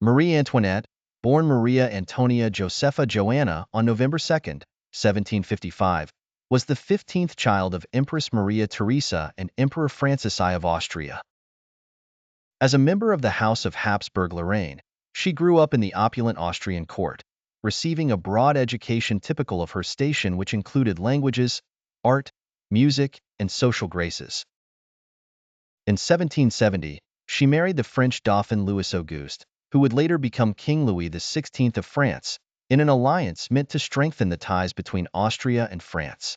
Marie Antoinette, born Maria Antonia Josepha Joanna on November 2, 1755, was the 15th child of Empress Maria Theresa and Emperor Francis I of Austria. As a member of the House of Habsburg-Lorraine, she grew up in the opulent Austrian court, receiving a broad education typical of her station, which included languages, art, music, and social graces. In 1770, she married the French Dauphin Louis Auguste, who would later become King Louis XVI of France, in an alliance meant to strengthen the ties between Austria and France.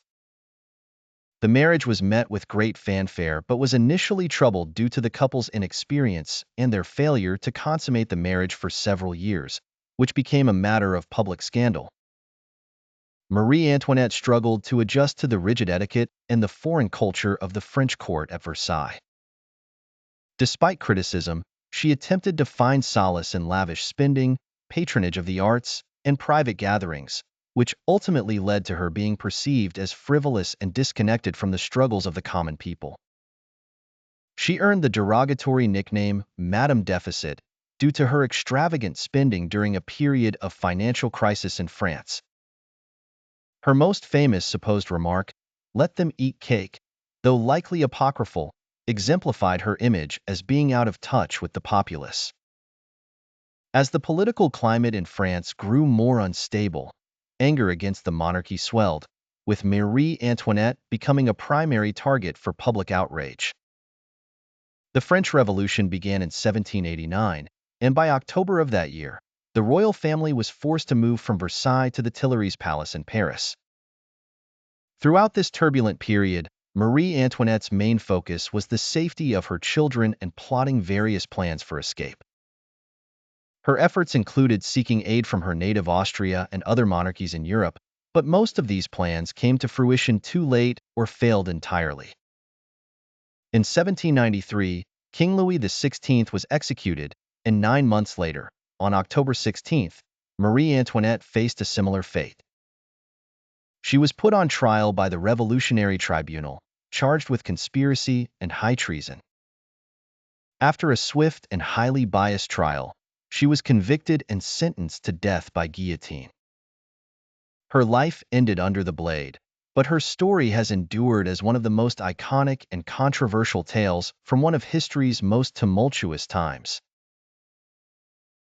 The marriage was met with great fanfare but was initially troubled due to the couple's inexperience and their failure to consummate the marriage for several years, which became a matter of public scandal. Marie Antoinette struggled to adjust to the rigid etiquette and the foreign culture of the French court at Versailles. Despite criticism, she attempted to find solace in lavish spending, patronage of the arts, and private gatherings, which ultimately led to her being perceived as frivolous and disconnected from the struggles of the common people. She earned the derogatory nickname Madame Deficit due to her extravagant spending during a period of financial crisis in France. Her most famous supposed remark, "Let them eat cake," though likely apocryphal, exemplified her image as being out of touch with the populace. As the political climate in France grew more unstable, anger against the monarchy swelled, with Marie Antoinette becoming a primary target for public outrage. The French Revolution began in 1789, and by October of that year, the royal family was forced to move from Versailles to the Tuileries Palace in Paris. Throughout this turbulent period, Marie Antoinette's main focus was the safety of her children and plotting various plans for escape. Her efforts included seeking aid from her native Austria and other monarchies in Europe, but most of these plans came to fruition too late or failed entirely. In 1793, King Louis XVI was executed, and 9 months later, on October 16, Marie Antoinette faced a similar fate. She was put on trial by the Revolutionary Tribunal, charged with conspiracy and high treason. After a swift and highly biased trial, she was convicted and sentenced to death by guillotine. Her life ended under the blade, but her story has endured as one of the most iconic and controversial tales from one of history's most tumultuous times.